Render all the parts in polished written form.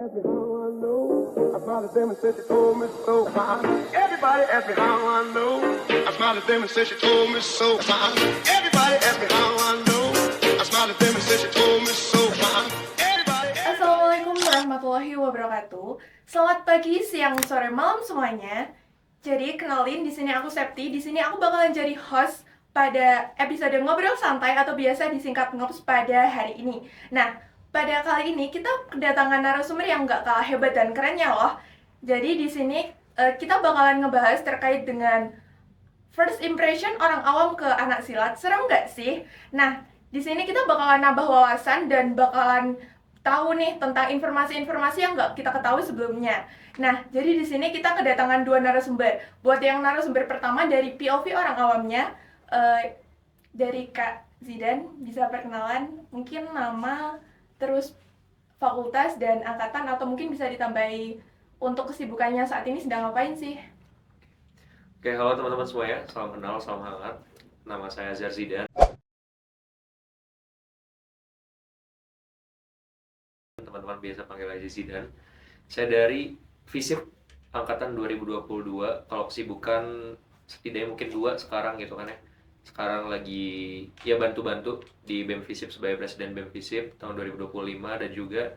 ask me how I know. I smiled at them and said she told me so. Everybody asked me how I know. I smiled at them and said she told me so. Everybody asked me how I know. I smiled at them and said she told me so. Assalamualaikum warahmatullahi wabarakatuh. Selamat pagi, siang, sore, malam semuanya. Jadi kenalin, di sini aku Septi. Di sini aku bakalan jadi host pada episode ngobrol santai atau biasa disingkat ngops pada hari ini. Nah, pada kali ini kita kedatangan narasumber yang nggak kalah hebat dan kerennya loh. Jadi di sini kita bakalan ngebahas terkait dengan first impression orang awam ke anak silat. Serem nggak sih? Nah, di sini kita bakalan nambah wawasan dan bakalan tahu nih tentang informasi-informasi yang nggak kita ketahui sebelumnya. Nah, jadi di sini kita kedatangan dua narasumber. Buat yang narasumber pertama dari POV orang awamnya, dari Kak Zidan, bisa perkenalan, mungkin nama, terus fakultas dan angkatan, atau mungkin bisa ditambahi untuk kesibukannya saat ini sedang ngapain sih? Oke, halo teman-teman semuanya, salam kenal, salam hangat. Nama saya Azhar Zidan. Teman-teman biasa panggil aja Zidan. Saya dari FISIP angkatan 2022. Kalau kesibukan setidaknya mungkin 2 sekarang gitu kan ya. Sekarang lagi ya bantu-bantu di BEM FISIP sebagai presiden BEM FISIP tahun 2025 dan juga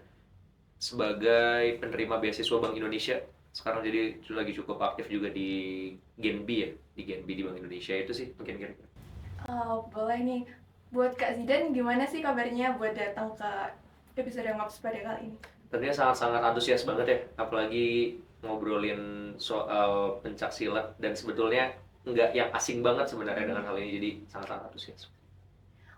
sebagai penerima beasiswa Bank Indonesia. Sekarang jadi lagi cukup aktif juga di Genbi ya, di Genbi di Bank Indonesia. Itu sih mungkin kira-kira. Boleh nih, buat Kak Zidan gimana sih kabarnya buat datang ke episode Ngops pada kali ini? Tentunya sangat-sangat antusias banget ya, apalagi ngobrolin soal pencak silat dan sebetulnya nggak yang asing banget sebenarnya dengan hal ini, jadi sangat-sangat antusias.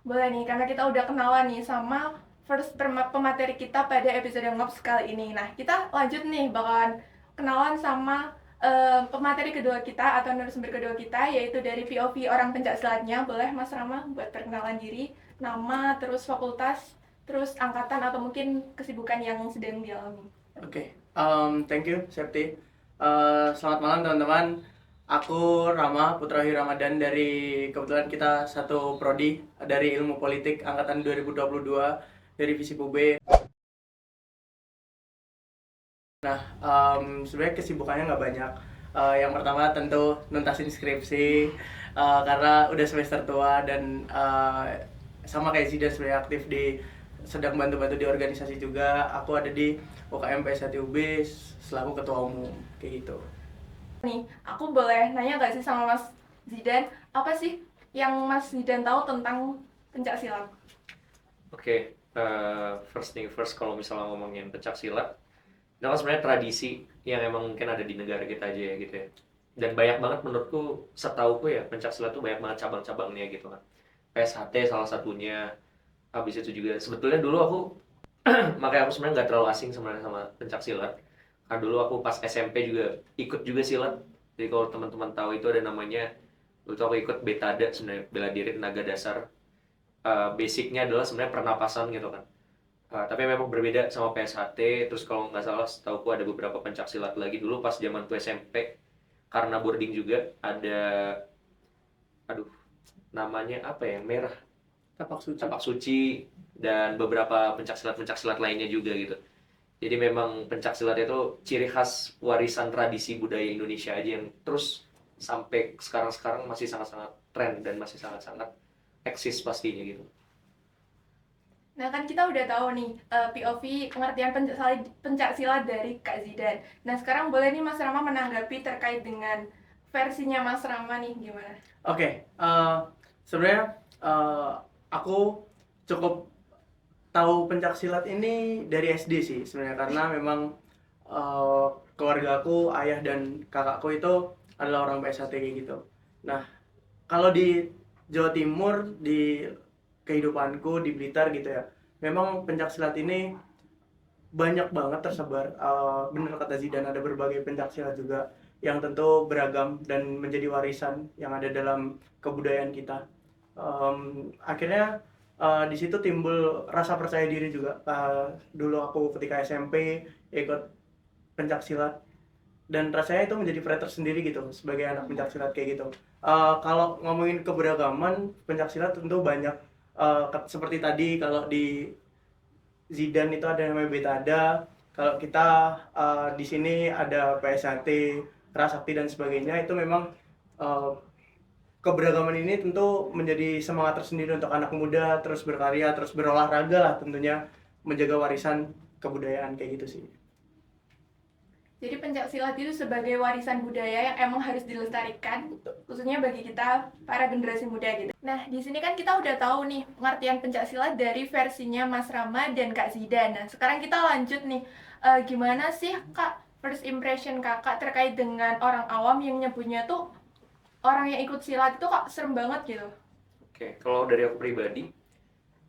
Boleh nih, karena kita udah kenalan nih sama first pemateri kita pada episode Ngops kali ini. Nah, kita lanjut nih, bakalan kenalan sama pemateri kedua kita atau narasumber kedua kita, yaitu dari POV orang pencak silatnya. Boleh Mas Rama buat perkenalan diri, nama, terus fakultas, terus angkatan, atau mungkin kesibukan yang sedang dialami. Oke, thank you Septi. Selamat malam teman-teman. Aku Rama Putrawi Ramadan, dari kebetulan kita satu prodi dari Ilmu Politik angkatan 2022 dari FISIP UB. Nah, sebenarnya kesibukannya nggak banyak. Yang pertama tentu nuntasin skripsi, karena udah semester tua dan sama kayak Zidan sebenarnya aktif sedang bantu-bantu di organisasi juga. Aku ada di UKM PS1 UB selaku ketua umum kayak gitu. Nih, aku boleh nanya gak sih sama Mas Zidan, apa sih yang Mas Zidan tahu tentang pencak silat? Oke, first thing first, kalau misalnya ngomongin pencak silat, itu kan sebenarnya tradisi yang emang mungkin ada di negara kita aja ya gitu ya. Dan banyak banget menurutku, setauku ya, pencak silat tuh banyak banget cabang-cabangnya gitu kan. PSHT salah satunya. Habis itu juga sebetulnya dulu aku makanya aku sebenarnya nggak terlalu asing sebenarnya sama pencak silat. Karena dulu aku pas SMP juga ikut juga silat. Jadi kalau teman-teman tahu itu ada namanya, dulu tuh aku ikut Betada, sebenarnya bela diri tenaga dasar. Basicnya adalah sebenarnya pernapasan gitu kan. Tapi memang berbeda sama PSHT. Terus kalau nggak salah setauku ada beberapa pencak silat lagi dulu pas zamanku SMP. Karena boarding juga ada, aduh namanya apa ya, yang merah, Tapak Suci, dan beberapa pencak silat lainnya juga gitu. Jadi memang pencak silat itu ciri khas warisan tradisi budaya Indonesia aja yang terus sampai sekarang masih sangat-sangat tren dan masih sangat-sangat eksis pastinya gitu. Nah, kan kita udah tahu nih POV pengertian pencak silat dari Kak Zidan. Nah, sekarang boleh nih Mas Rama menanggapi terkait dengan versinya Mas Rama nih, gimana? Oke, sebenarnya aku cukup tahu pencak silat ini dari SD sih sebenarnya, karena memang keluarga aku, ayah dan kakakku itu adalah orang PSHT kayak gitu. Nah, kalau di Jawa Timur, di kehidupanku di Blitar gitu ya, memang pencak silat ini banyak banget tersebar. Bener kata Zidan, ada berbagai pencak silat juga yang tentu beragam dan menjadi warisan yang ada dalam kebudayaan kita. Akhirnya di situ timbul rasa percaya diri juga. Dulu aku ketika SMP ikut pencak silat dan rasanya itu menjadi pride tersendiri gitu sebagai anak pencak silat kayak gitu. Kalau ngomongin keberagaman pencak silat tentu banyak. Seperti tadi kalau di Zidan itu ada namanya Betada, kalau kita di sini ada PSHT, Kerasakti dan sebagainya, itu memang uh, keberagaman ini tentu menjadi semangat tersendiri untuk anak muda terus berkarya, terus berolahraga lah tentunya, menjaga warisan kebudayaan kayak gitu sih. Jadi pencak silat itu sebagai warisan budaya yang emang harus dilestarikan, khususnya bagi kita para generasi muda gitu. Nah, di sini kan kita udah tahu nih pengertian pencak silat dari versinya Mas Rama dan Kak Zidan. Nah, sekarang kita lanjut nih, gimana sih Kak first impression Kakak terkait dengan orang awam yang nyebutnya tuh orang yang ikut silat itu kok serem banget gitu? Oke, kalau dari aku pribadi,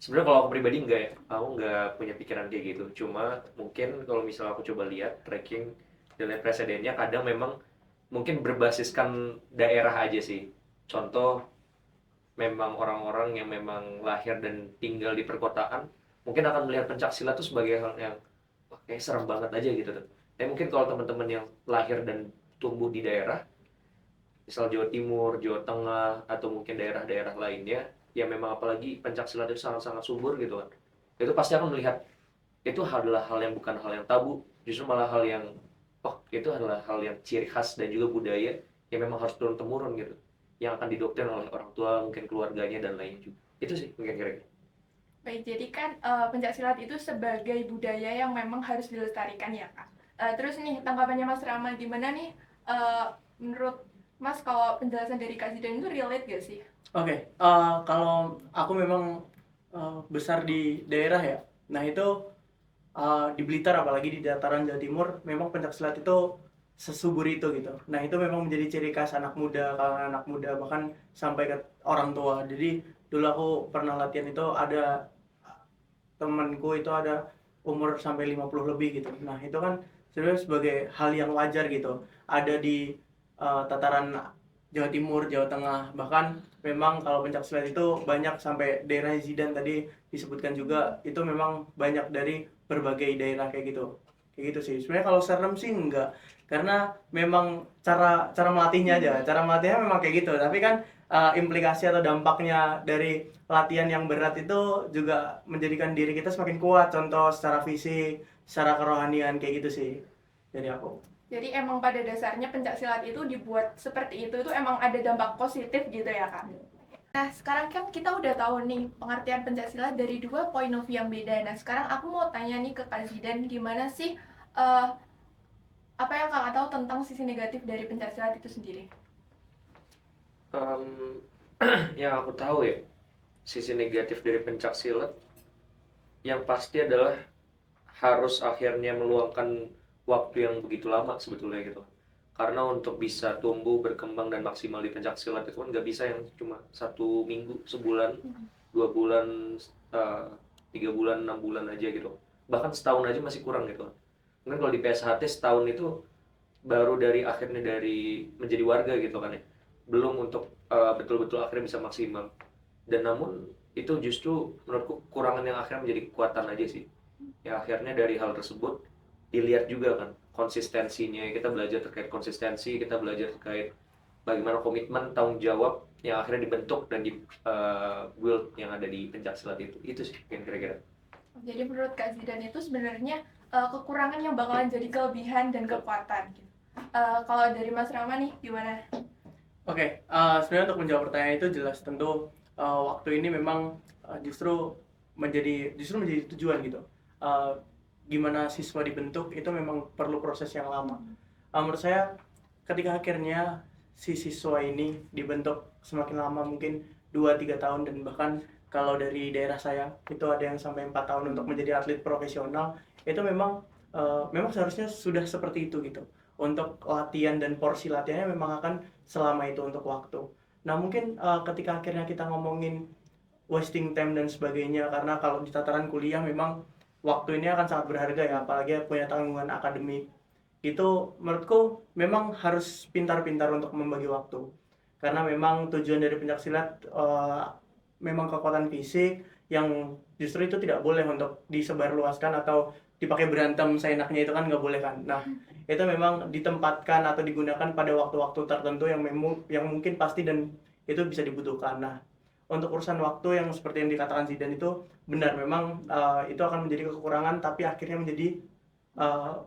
sebenarnya kalau aku pribadi enggak ya, aku nggak punya pikiran kayak gitu. Cuma mungkin kalau misalnya aku coba lihat tracking dan lihat presidennya, kadang memang mungkin berbasiskan daerah aja sih. Contoh, memang orang-orang yang memang lahir dan tinggal di perkotaan, mungkin akan melihat pencak silat itu sebagai hal yang wah, kayak serem banget aja gitu tuh. Tapi mungkin kalau teman-teman yang lahir dan tumbuh di daerah, misal Jawa Timur, Jawa Tengah, atau mungkin daerah-daerah lainnya, yang memang apalagi pencak silat itu sangat-sangat subur gitu kan, itu pasti akan melihat itu adalah hal yang bukan hal yang tabu, justru malah hal yang oh itu adalah hal yang ciri khas dan juga budaya yang memang harus turun temurun gitu, yang akan didoktrin oleh orang tua, mungkin keluarganya dan lainnya juga. Itu sih mungkin kira-kira. Baik, jadi kan pencak silat itu sebagai budaya yang memang harus dilestarikan ya Kak. Terus nih tanggapannya Mas Rama gimana nih? Menurut Mas kalau penjelasan dari Kak Zidan itu relate gak sih? Oke, kalau aku memang besar di daerah ya. Nah itu di Blitar, apalagi di dataran Jawa Timur, memang pencak silat itu sesubur itu gitu. Nah itu memang menjadi ciri khas anak muda, kalangan anak muda, bahkan sampai ke orang tua. Jadi dulu aku pernah latihan itu, ada temanku itu ada umur sampai 50 lebih gitu. Nah itu kan sebenarnya sebagai hal yang wajar gitu. Ada di tataran Jawa Timur, Jawa Tengah, bahkan memang kalau pencak silat itu banyak sampai daerah Zidan tadi disebutkan juga, itu memang banyak dari berbagai daerah kayak gitu sih. Sebenarnya kalau serem sih enggak, karena memang cara melatihnya aja, cara melatihnya memang kayak gitu. Tapi kan implikasi atau dampaknya dari latihan yang berat itu juga menjadikan diri kita semakin kuat, contoh secara fisik, secara kerohanian kayak gitu sih dari aku. Jadi emang pada dasarnya pencak silat itu dibuat seperti itu emang ada dampak positif gitu ya Kak. Nah sekarang kan kita udah tahu nih pengertian pencak silat dari dua point of view yang beda. Nah sekarang aku mau tanya nih ke Kak Zidan, gimana sih apa yang Kakak tahu tentang sisi negatif dari pencak silat itu sendiri? Yang aku tahu ya, sisi negatif dari pencak silat yang pasti adalah harus akhirnya meluangkan waktu yang begitu lama sebetulnya gitu. Karena untuk bisa tumbuh, berkembang dan maksimal di pencak silat itu kan nggak bisa yang cuma 1 minggu, sebulan, 2 bulan, 3 bulan, 6 bulan aja gitu. Bahkan setahun aja masih kurang gitu. Mungkin kalau di PSHT setahun itu baru dari akhirnya dari menjadi warga gitu kan ya. Belum untuk betul-betul akhirnya bisa maksimal. Dan namun itu justru menurutku kekurangan yang akhirnya menjadi kekuatan aja sih. Yang akhirnya dari hal tersebut dilihat juga kan konsistensinya, kita belajar terkait konsistensi, kita belajar terkait bagaimana komitmen, tanggung jawab yang akhirnya dibentuk dan di build yang ada di pencak silat itu sih yang kira-kira. Jadi menurut Kak Zidan itu sebenarnya kekurangan yang bakalan jadi kelebihan dan kekuatan gitu. Kalau dari Mas Rama nih gimana? Oke, sebenarnya untuk menjawab pertanyaan itu jelas tentu waktu ini memang justru menjadi tujuan gitu. Gimana siswa dibentuk itu memang perlu proses yang lama. Menurut saya ketika akhirnya si siswa ini dibentuk semakin lama, mungkin 2-3 tahun, dan bahkan kalau dari daerah saya itu ada yang sampai 4 tahun untuk menjadi atlet profesional, itu memang seharusnya sudah seperti itu gitu. Untuk latihan dan porsi latihannya memang akan selama itu untuk waktu. Nah mungkin ketika akhirnya kita ngomongin wasting time dan sebagainya, karena kalau di tataran kuliah memang waktu ini akan sangat berharga ya, apalagi punya tanggungan akademik. Itu menurutku memang harus pintar-pintar untuk membagi waktu. Karena memang tujuan dari pencak silat memang kekuatan fisik yang justru itu tidak boleh untuk disebarluaskan atau dipakai berantem seenaknya, itu kan nggak boleh kan. Nah, itu memang ditempatkan atau digunakan pada waktu-waktu tertentu yang mungkin pasti dan itu bisa dibutuhkan. Nah, untuk urusan waktu yang seperti yang dikatakan Zidan itu benar, memang itu akan menjadi kekurangan, tapi akhirnya menjadi uh,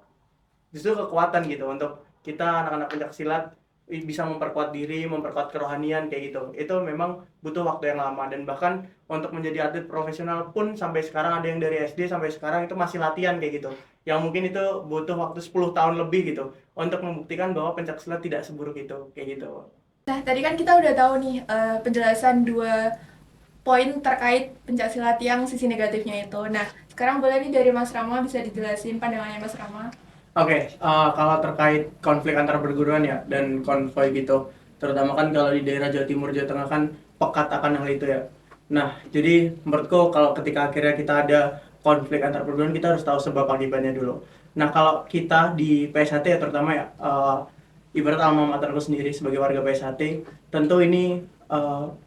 justru kekuatan gitu untuk kita anak-anak pencak silat bisa memperkuat diri, memperkuat kerohanian kayak gitu. Itu memang butuh waktu yang lama, dan bahkan untuk menjadi atlet profesional pun sampai sekarang ada yang dari SD sampai sekarang itu masih latihan kayak gitu. Yang mungkin itu butuh waktu 10 tahun lebih gitu untuk membuktikan bahwa pencak silat tidak seburuk itu kayak gitu. Nah, tadi kan kita udah tahu nih penjelasan 2 poin terkait pencaksilat yang sisi negatifnya itu. Nah, sekarang boleh nih dari Mas Rama bisa dijelasin pandangannya Mas Rama. Oke, kalau terkait konflik antar perguruan ya dan konvoy gitu, terutama kan kalau di daerah Jawa Timur, Jawa Tengah kan pekat akan hal itu ya. Nah, jadi menurutku kalau ketika akhirnya kita ada konflik antar perguruan, kita harus tahu sebab akibatnya dulu. Nah, kalau kita di PSHT ya terutama ya, ibarat alma materku sendiri sebagai warga PSHT, tentu ini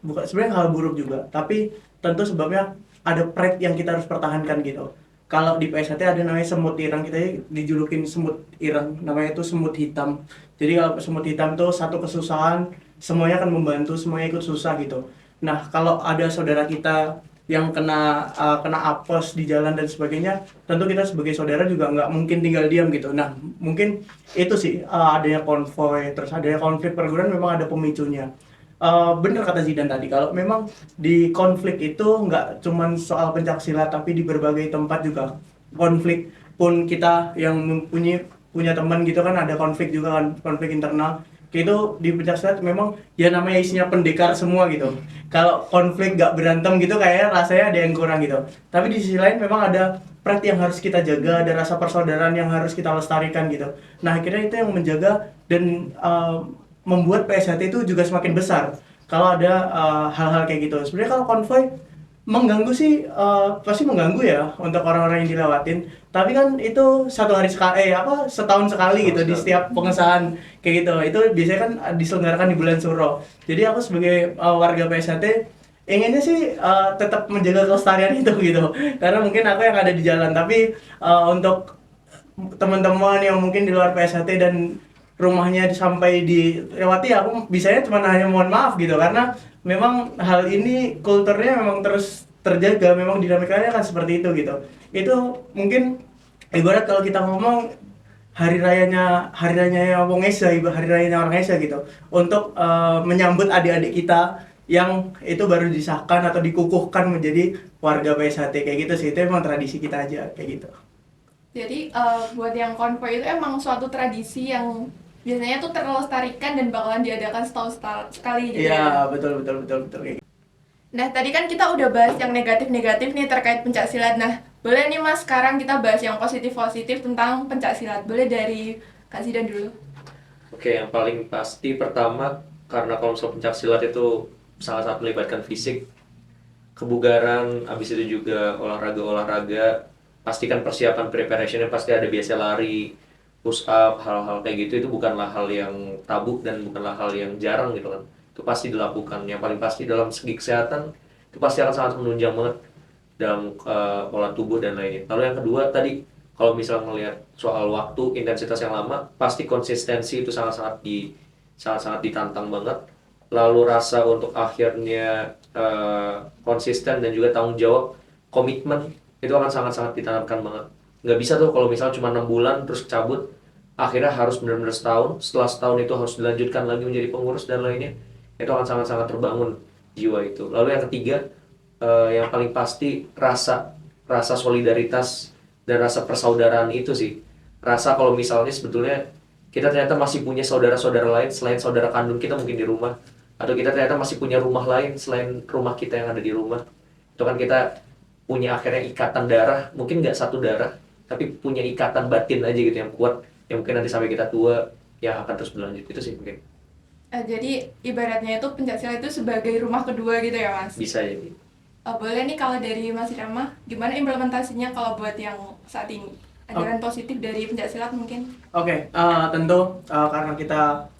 bukan sebenarnya hal buruk juga, tapi tentu sebabnya ada pride yang kita harus pertahankan gitu. Kalau di PSHT ada namanya semut irang, kita dijulukin semut irang, namanya itu semut hitam. Jadi kalau semut hitam itu satu kesusahan, semuanya akan membantu, semuanya ikut susah gitu. Nah, kalau ada saudara kita yang kena apes di jalan dan sebagainya, tentu kita sebagai saudara juga nggak mungkin tinggal diam gitu. Nah, mungkin itu sih adanya konvoy, terus adanya konflik perguruan memang ada pemicunya. Bener kata Zidan tadi, kalau memang di konflik itu nggak cuman soal pencak silat, tapi di berbagai tempat juga konflik. Pun kita yang punya teman gitu kan ada konflik juga kan, konflik internal. Kayak itu di pencak silat memang ya namanya isinya pendekar semua gitu. Kalau konflik nggak berantem gitu kayaknya rasanya ada yang kurang gitu. Tapi di sisi lain memang ada pride yang harus kita jaga, ada rasa persaudaraan yang harus kita lestarikan gitu. Nah, akhirnya itu yang menjaga dan membuat PSHT itu juga semakin besar kalau ada hal-hal kayak gitu. Sebenarnya kalau konvoy mengganggu sih pasti mengganggu ya untuk orang-orang yang dilewatin. Tapi kan itu setahun sekali gitu di setiap pengesahan kayak gitu. Itu biasanya kan diselenggarakan di bulan Suro. Jadi aku sebagai warga PSHT inginnya sih tetap menjaga kelestarian itu gitu. Karena mungkin aku yang ada di jalan, tapi untuk teman-teman yang mungkin di luar PSHT dan rumahnya sampai dilewati, aku bisanya cuma hanya mohon maaf gitu, karena memang hal ini kulturnya memang terus terjaga, memang dinamikanya kan seperti itu gitu. Itu mungkin ibarat kalau kita ngomong hari rayanya wong Esa, hari rayanya orang Esa gitu, untuk menyambut adik-adik kita yang itu baru disahkan atau dikukuhkan menjadi warga PSHT kayak gitu sih. Itu emang tradisi kita aja kayak gitu. Jadi buat yang konvoy itu emang suatu tradisi yang biasanya tuh terlestarikan dan bakalan diadakan setahun sekali gitu. Iya, betul kayak gitu. Nah, tadi kan kita udah bahas yang negatif-negatif nih terkait pencak silat. Nah, boleh nih Mas, sekarang kita bahas yang positif-positif tentang pencak silat. Boleh dari Kak Zidan dulu. Oke, yang paling pasti pertama, karena kalau misalnya pencak silat itu sangat-sangat melibatkan fisik, kebugaran, habis itu juga olahraga, pastikan persiapan preparationnya pasti ada, biasa lari, push up, hal-hal kayak gitu. Itu bukanlah hal yang tabu dan bukanlah hal yang jarang gitu kan. Itu pasti dilakukan. Yang paling pasti dalam segi kesehatan itu pasti akan sangat menunjang banget dalam pola tubuh dan lainnya. Lalu yang kedua tadi, kalau misalnya melihat soal waktu, intensitas yang lama, pasti konsistensi itu sangat-sangat ditantang banget. Lalu rasa untuk akhirnya konsisten dan juga tanggung jawab, komitmen, itu akan sangat-sangat ditanamkan banget. Nggak bisa tuh kalau misalnya cuma 6 bulan terus cabut, akhirnya harus benar-benar setahun, setelah setahun itu harus dilanjutkan lagi menjadi pengurus dan lainnya. Itu akan sangat-sangat terbangun jiwa itu. Lalu yang ketiga, yang paling pasti rasa solidaritas dan rasa persaudaraan itu sih. Rasa kalau misalnya sebetulnya kita ternyata masih punya saudara-saudara lain selain saudara kandung kita mungkin di rumah, atau kita ternyata masih punya rumah lain selain rumah kita yang ada di rumah. Itu kan kita punya akhirnya ikatan darah, mungkin nggak satu darah, tapi punya ikatan batin aja gitu yang kuat, yang mungkin nanti sampai kita tua yang akan terus berlanjut. Itu sih mungkin. Jadi ibaratnya itu pencak silat itu sebagai rumah kedua gitu ya Mas? Bisa jadi. Boleh nih kalau dari Mas Rama, gimana implementasinya kalau buat yang saat ini? Ajaran positif dari pencak silat mungkin? Oke, tentu karena kita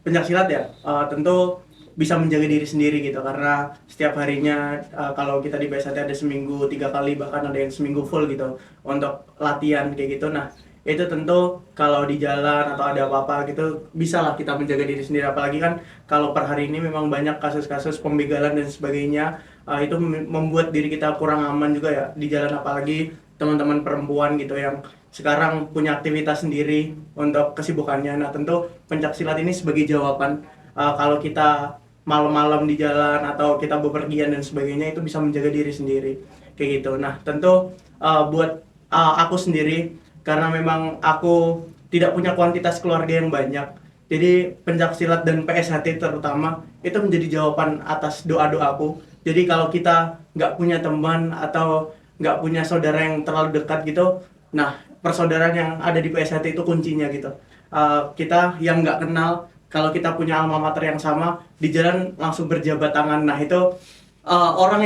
pencak silat ya, tentu bisa menjaga diri sendiri gitu, karena setiap harinya kalau kita di BSAT ada seminggu 3 kali, bahkan ada yang seminggu full gitu untuk latihan kayak gitu. Nah, itu tentu kalau di jalan atau ada apa-apa gitu bisa lah kita menjaga diri sendiri, apalagi kan kalau per hari ini memang banyak kasus-kasus pembegalan dan sebagainya. Itu membuat diri kita kurang aman juga ya di jalan, apalagi teman-teman perempuan gitu yang sekarang punya aktivitas sendiri untuk kesibukannya. Nah, tentu pencak silat ini sebagai jawaban kalau kita malam-malam di jalan atau kita bepergian dan sebagainya itu bisa menjaga diri sendiri kayak gitu. Nah, tentu buat aku sendiri karena memang aku tidak punya kuantitas keluarga yang banyak. Jadi pencak silat dan PSHT terutama itu menjadi jawaban atas doa-doaku. Jadi kalau kita nggak punya teman atau nggak punya saudara yang terlalu dekat gitu, nah persaudaraan yang ada di PSHT itu kuncinya gitu. Kita yang nggak kenal, kalau kita punya alma mater yang sama, di jalan langsung berjabat tangan. Nah itu orang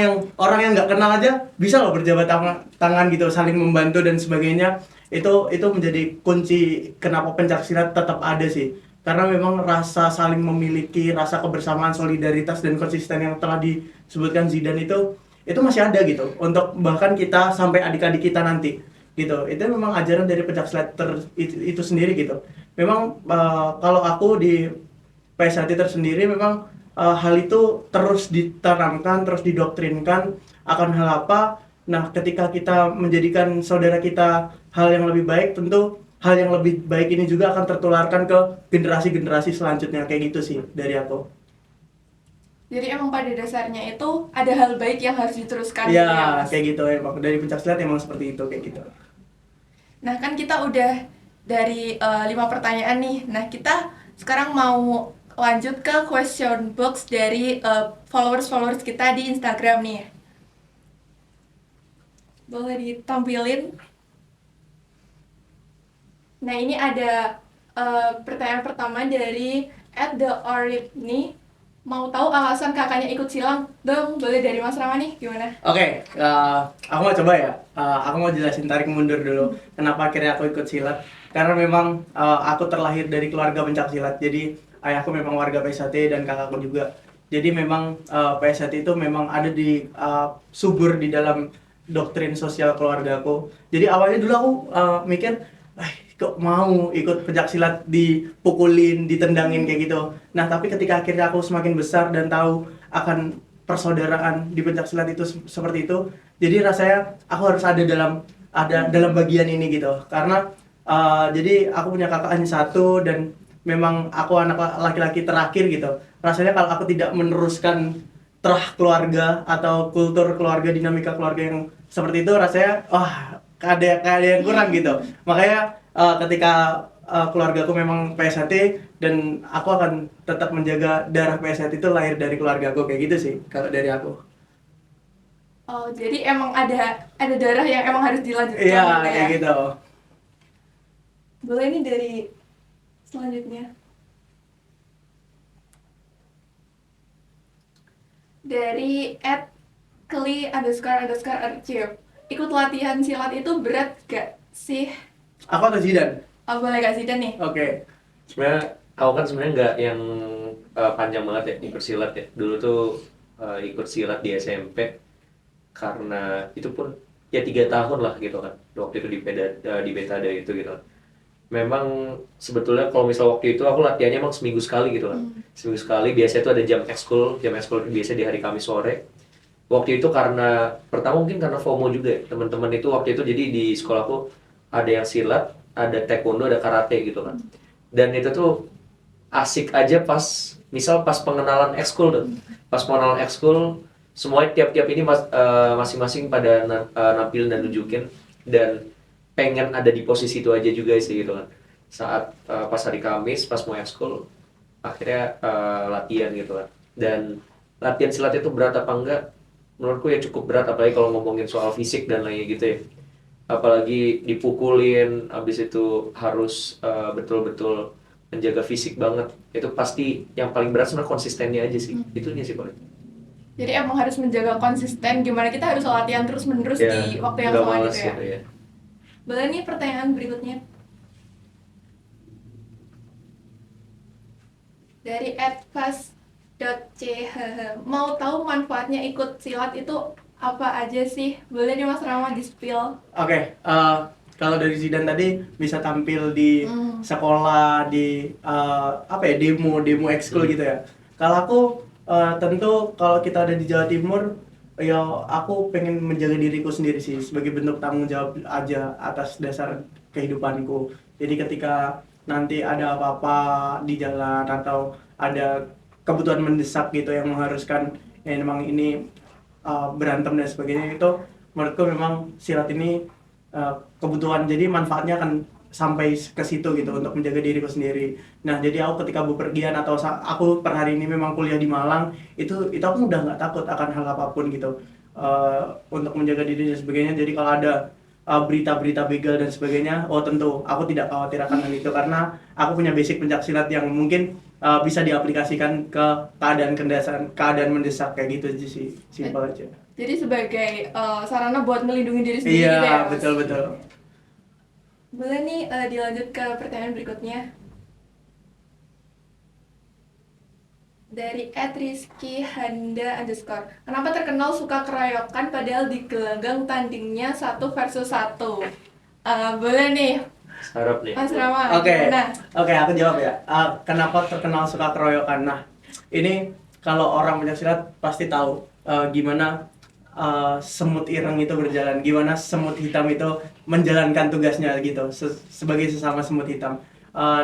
yang nggak kenal aja bisa loh berjabat tangan gitu, saling membantu dan sebagainya. Itu menjadi kunci kenapa pencak silat tetap ada sih. Karena memang rasa saling memiliki, rasa kebersamaan, solidaritas dan konsisten yang telah disebutkan Zidan itu masih ada gitu. Untuk bahkan kita sampai adik-adik kita nanti gitu. Itu memang ajaran dari pencak silat itu sendiri gitu. Memang kalau aku di PSHT tersendiri memang hal itu terus ditanamkan, terus didoktrinkan akan hal apa. Nah, ketika kita menjadikan saudara kita hal yang lebih baik, tentu hal yang lebih baik ini juga akan tertularkan ke generasi-generasi selanjutnya kayak gitu sih dari aku. Jadi emang pada dasarnya itu ada hal baik yang harus diteruskan. Iya, gitu ya, Mas? kayak gitu emang dari pencak silat emang seperti itu kayak gitu. Nah kan kita udah dari 5 pertanyaan nih. Nah kita sekarang mau lanjut ke question box dari followers kita di Instagram nih. Boleh ditampilin? Nah ini ada pertanyaan pertama dari @theorip nih. Mau tahu alasan kakaknya ikut silang? Dong, boleh dari Mas Rama nih, gimana? Oke, aku mau coba ya. Aku mau jelasin tarik mundur dulu. Kenapa akhirnya aku ikut silat? Karena memang aku terlahir dari keluarga pencak silat. Jadi ayahku memang warga PSHT dan kakakku juga. Jadi memang PSHT itu memang ada di subur di dalam doktrin sosial keluargaku. Jadi awalnya dulu aku mikir, kok mau ikut pencak silat dipukulin, ditendangin kayak gitu. Nah, tapi ketika akhirnya aku semakin besar dan tahu akan persaudaraan di pencak silat itu seperti itu, jadi rasanya aku harus ada dalam bagian ini gitu. Karena jadi aku punya kakak hanya satu dan memang aku anak laki-laki terakhir gitu. Rasanya kalau aku tidak meneruskan terah keluarga atau kultur keluarga, dinamika keluarga yang seperti itu, rasanya ada yang kurang gitu. Makanya ketika keluargaku memang PSHT dan aku akan tetap menjaga darah PSHT itu lahir dari keluargaku kayak gitu sih kalau dari aku. Oh, jadi emang ada darah yang emang harus dilanjutkan. Iya, gitu ya? kayak gitu. Boleh nih dari selanjutnya. Dari @kli__archive. Ikut latihan silat itu berat gak sih? Aku atau Zidan? Oh, boleh Kak Zidan nih. Oke. Sebenarnya aku kan sebenarnya nggak yang panjang banget ya ikut silat ya. Dulu tuh ikut silat di SMP karena itu pun ya 3 tahun lah gitu kan. Waktu itu di Betada itu gitu kan. Memang sebetulnya kalau misal waktu itu aku latihannya emang seminggu sekali gitu kan. Seminggu sekali, biasanya itu ada jam ekskul biasa di hari Kamis sore. Waktu itu karena pertama mungkin karena FOMO juga ya. Teman-teman itu waktu itu jadi di sekolahku ada yang silat, ada taekwondo, ada karate gitu kan. Dan itu tuh asik aja pas pengenalan ekskul tuh. Pas pengenalan ekskul semuanya tiap-tiap ini masing-masing pada nampilin dan nunjukin dan pengen ada di posisi itu aja juga sih gitu kan. Saat pas hari Kamis, pas mau ekskul akhirnya latihan gitu kan. Dan latihan silat itu berat apa enggak? Menurutku ya cukup berat, apalagi kalau ngomongin soal fisik dan lainnya gitu ya. Apalagi dipukulin, habis itu harus betul-betul menjaga fisik banget. Itu pasti yang paling berat sebenarnya konsistennya aja sih. Itunya sih paling. Jadi emang harus menjaga konsisten, gimana kita harus latihan terus-menerus Ya, di waktu yang nggak sama malas gitu ya. gitu ya. Boleh nih pertanyaan berikutnya. Dari @fast.ch. Mau tahu manfaatnya ikut silat itu apa aja sih? Boleh nih Mas Rama di-spill. Oke, kalau dari Zidan tadi bisa tampil di sekolah, di demo ekskul gitu ya. Kalau aku tentu kalau kita ada di Jawa Timur, ya aku pengen menjaga diriku sendiri sih sebagai bentuk tanggung jawab aja atas dasar kehidupanku. Jadi ketika nanti ada apa-apa di jalan atau ada kebutuhan mendesak gitu yang mengharuskan ya memang ini berantem dan sebagainya, itu menurutku memang silat ini kebutuhan, jadi manfaatnya akan sampai ke situ gitu untuk menjaga diriku sendiri. Nah jadi aku ketika bepergian atau aku per hari ini memang kuliah di Malang, itu aku udah nggak takut akan hal apapun gitu, untuk menjaga diri dan sebagainya. Jadi kalau ada berita-berita begal dan sebagainya, oh tentu aku tidak khawatir akan hal itu karena aku punya basic pencak silat yang mungkin bisa diaplikasikan ke keadaan mendesak kayak gitu aja sih, simpel aja. Jadi sebagai sarana buat melindungi diri sendiri gitu ya, Iya, Mas? betul. Boleh nih dilanjut ke pertanyaan berikutnya. Dari @rizky_handa_. Kenapa terkenal suka keroyokan padahal di gelanggang tandingnya 1 versus 1? Boleh nih, Sarap nih. Mas Rama. Oke, Gimana? aku jawab ya. Kenapa terkenal suka keroyokan? Nah, ini kalau orang pencaksilat pasti tahu gimana semut ireng itu berjalan, gimana semut hitam itu menjalankan tugasnya gitu, sebagai sesama semut hitam.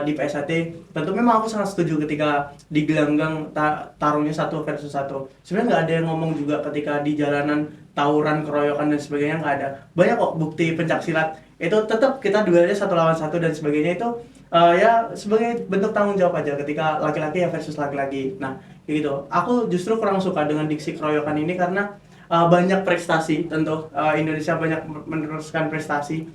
Di PSAT tentu memang aku sangat setuju ketika di gelanggang tarungnya 1 versus 1. Sebenarnya nggak ada yang ngomong juga ketika di jalanan tawuran, keroyokan dan sebagainya, nggak ada. Banyak kok bukti pencaksilat itu tetap kita duelnya 1 lawan 1 dan sebagainya, itu ya sebagai bentuk tanggung jawab aja ketika laki-laki ya versus laki-laki. Nah kayak gitu. Aku justru kurang suka dengan diksi keroyokan ini karena banyak prestasi, tentu Indonesia banyak meneruskan prestasi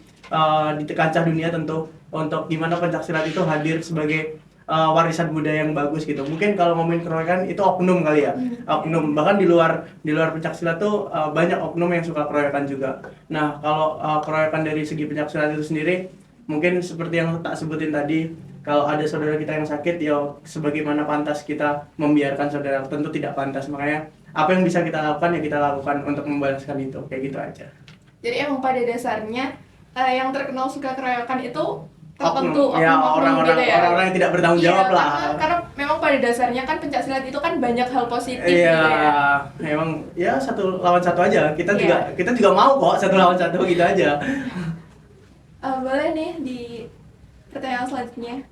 di kancah dunia tentu, untuk gimana pencaksilat itu hadir sebagai warisan budaya yang bagus gitu. Mungkin kalau ngomongin keroyokan itu oknum kali ya, oknum. Bahkan di luar pencaksilat tuh banyak oknum yang suka keroyokan juga. Nah kalau keroyokan dari segi pencaksilat itu sendiri, mungkin seperti yang tak sebutin tadi, kalau ada saudara kita yang sakit, ya sebagaimana pantas kita membiarkan saudara, tentu tidak pantas. Makanya apa yang bisa kita lakukan ya kita lakukan untuk membalaskan itu, kayak gitu aja. Jadi emang pada dasarnya yang terkenal suka keroyokan itu tertentu ya, oknum gitu ya. orang-orang yang tidak bertanggung jawab lah. Karena memang pada dasarnya kan pencaksilat itu kan banyak hal positif Iya, gitu ya. emang ya 1 lawan 1 aja. Kita juga mau kok 1 lawan 1 gitu aja. Boleh nih di pertanyaan selanjutnya.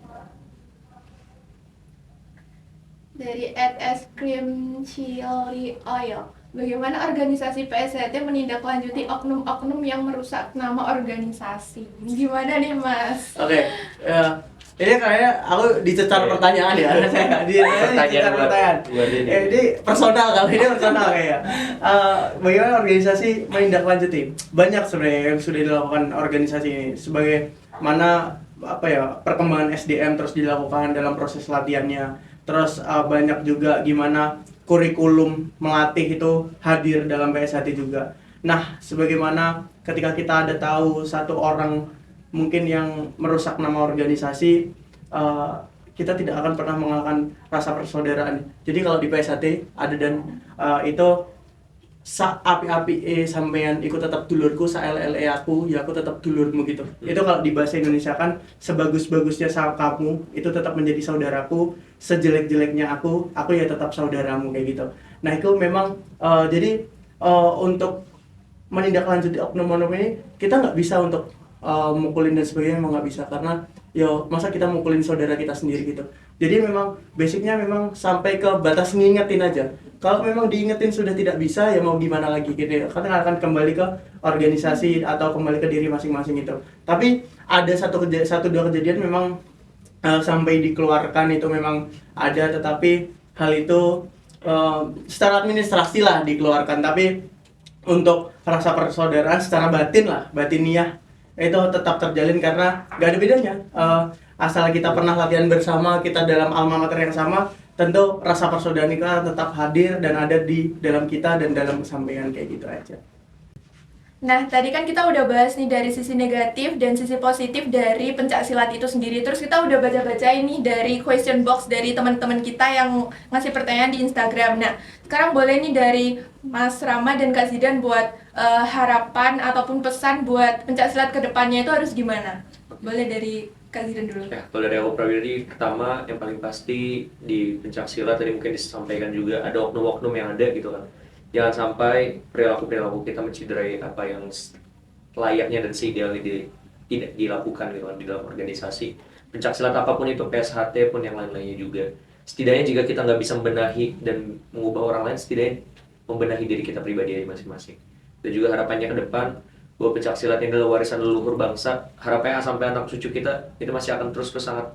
Dari @es_krim_chili_oil. Bagaimana organisasi PSAT menindaklanjuti oknum-oknum yang merusak nama organisasi? Gimana nih Mas? Oke, ini kayaknya aku dicecar pertanyaan ya. Saya dicecar pertanyaan. Ini personal kali, ini personal kayak. Bagaimana organisasi menindaklanjuti? Banyak sebenarnya yang sudah dilakukan organisasi ini. Sebagai mana perkembangan SDM terus dilakukan dalam proses latihannya. Terus banyak juga gimana kurikulum melatih itu hadir dalam PSAT juga. Nah, sebagaimana ketika kita ada tahu satu orang mungkin yang merusak nama organisasi, kita tidak akan pernah mengalahkan rasa persaudaraan. Jadi kalau di PSAT ada dan itu api-api sampean ikut tetap dulurku, sa-LLE aku, ya aku tetap dulurmu gitu. Itu kalau di bahasa Indonesia kan, sebagus-bagusnya kamu itu tetap menjadi saudaraku, sejelek-jeleknya aku ya tetap saudaramu, kayak gitu. Nah itu memang jadi untuk menindaklanjuti oknum-oknum ini, kita nggak bisa untuk mukulin dan sebagainya, memang nggak bisa, karena masa kita mukulin saudara kita sendiri gitu. Jadi memang basicnya memang sampai ke batas ngingetin aja. Kalau memang diingetin sudah tidak bisa, ya mau gimana lagi gitu ya. Karena akan kembali ke organisasi atau kembali ke diri masing-masing itu. Tapi ada satu dua kejadian memang sampai dikeluarkan itu memang ada, tetapi hal itu secara administrasi lah dikeluarkan. Tapi untuk rasa persaudaraan secara batiniah itu tetap terjalin karena gak ada bedanya. Asal kita pernah latihan bersama, kita dalam alma mater yang sama, tentu rasa persaudaraan kita tetap hadir dan ada di dalam kita dan dalam kesampaian, kayak gitu aja. Nah, tadi kan kita udah bahas nih dari sisi negatif dan sisi positif dari pencaksilat itu sendiri. Terus kita udah baca-baca ini dari question box dari teman-teman kita yang ngasih pertanyaan di Instagram. Nah, sekarang boleh nih dari Mas Rama dan Kak Zidan buat harapan ataupun pesan buat pencaksilat ke depannya itu harus gimana? Boleh dari Kak Zidan dulu. Ya, kalau dari aku pribadi, pertama yang paling pasti di pencaksilat tadi mungkin disampaikan juga ada oknum-oknum yang ada gitu kan. Jangan sampai perilaku kita menciderai apa yang layaknya dan seidealnya tidak dilakukan gitu kan di dalam organisasi pencaksilat apapun itu, PSHT pun yang lain-lainnya juga. Setidaknya jika kita nggak bisa membenahi dan mengubah orang lain, setidaknya membenahi diri kita pribadi aja masing-masing. Dan juga harapannya ke depan bahwa pencaksilat ini adalah warisan leluhur bangsa. Harapannya sampai anak cucu kita itu masih akan terus-terus sangat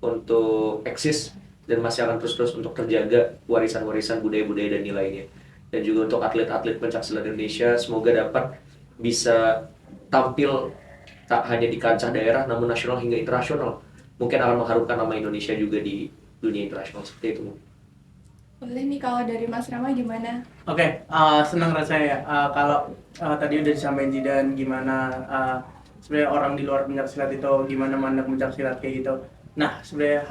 untuk eksis dan masih akan terus-terus untuk terjaga warisan-warisan budaya-budaya dan nilainya. Dan juga untuk atlet-atlet pencaksilat Indonesia semoga dapat bisa tampil tak hanya di kancah daerah namun nasional hingga internasional. Mungkin akan mengharumkan nama Indonesia juga di dunia internasional seperti itu. Boleh nih kalau dari Mas Rama gimana? Oke, senang rasanya ya. Kalau tadi udah disampaikan Zidan gimana sebenarnya orang di luar pencaksilat itu gimana mandang pencaksilat kayak gitu. Nah, sebenarnya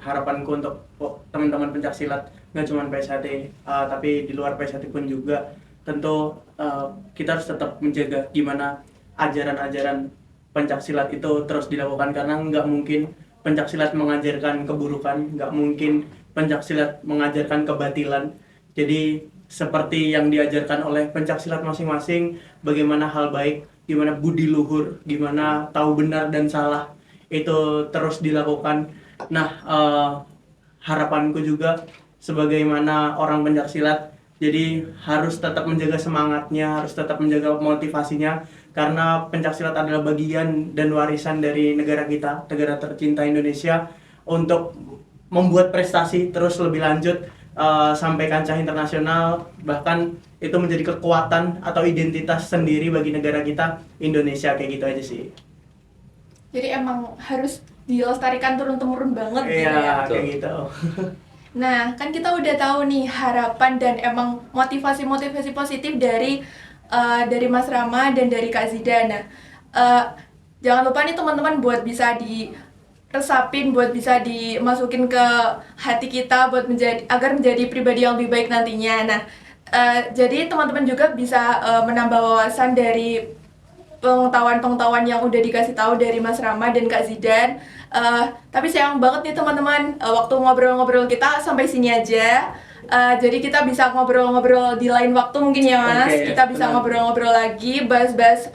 harapanku untuk teman-teman pencaksilat nggak cuma PSHT, tapi di luar PSHT pun juga tentu kita harus tetap menjaga gimana ajaran-ajaran pencaksilat itu terus dilakukan karena nggak mungkin pencaksilat mengajarkan keburukan, nggak mungkin pencaksilat mengajarkan kebatilan. Jadi seperti yang diajarkan oleh pencaksilat masing-masing, bagaimana hal baik, gimana budi luhur, gimana tahu benar dan salah itu terus dilakukan. Nah, harapanku juga sebagaimana orang pencaksilat, jadi harus tetap menjaga semangatnya, harus tetap menjaga motivasinya, karena pencaksilat adalah bagian dan warisan dari negara kita, negara tercinta Indonesia, untuk membuat prestasi terus lebih lanjut sampai kancah internasional, bahkan itu menjadi kekuatan atau identitas sendiri bagi negara kita, Indonesia, kayak gitu aja sih. Jadi emang harus dilestarikan turun-temurun banget gitu ya. Iya, kayak gitu. Nah, kan kita udah tahu nih harapan dan emang motivasi-motivasi positif dari Mas Rama dan dari Kak Zidan. Nah, jangan lupa nih teman-teman buat bisa diresapin, buat bisa dimasukin ke hati kita buat agar menjadi pribadi yang lebih baik nantinya. Nah, jadi teman-teman juga bisa menambah wawasan dari pengetahuan-pengetahuan yang udah dikasih tahu dari Mas Rama dan Kak Zidan. Tapi sayang banget nih teman-teman, waktu ngobrol-ngobrol kita sampai sini aja. Jadi kita bisa ngobrol-ngobrol di lain waktu mungkin ya Mas. Oke, Kita bisa tenang. ngobrol-ngobrol lagi, bahas-bahas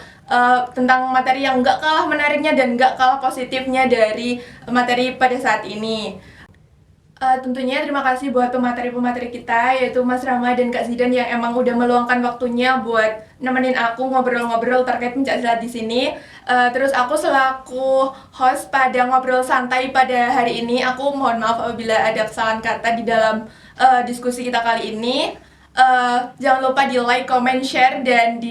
tentang materi yang nggak kalah menariknya dan nggak kalah positifnya dari materi pada saat ini. Tentunya terima kasih buat pemateri-pemateri kita, yaitu Mas Rama dan Kak Zidan yang emang udah meluangkan waktunya buat nemenin aku ngobrol-ngobrol terkait pencaksilat di sini. Terus aku selaku host pada ngobrol santai pada hari ini, aku mohon maaf apabila ada kesalahan kata di dalam diskusi kita kali ini. Jangan lupa di like, comment, share, dan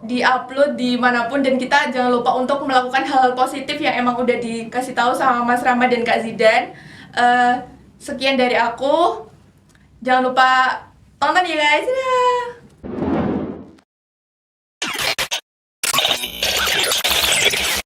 di-upload dimanapun, dan kita jangan lupa untuk melakukan hal-hal positif yang emang udah dikasih tahu sama Mas Rama dan Kak Zidan. Sekian dari aku. Jangan lupa tonton ya guys. Dadah.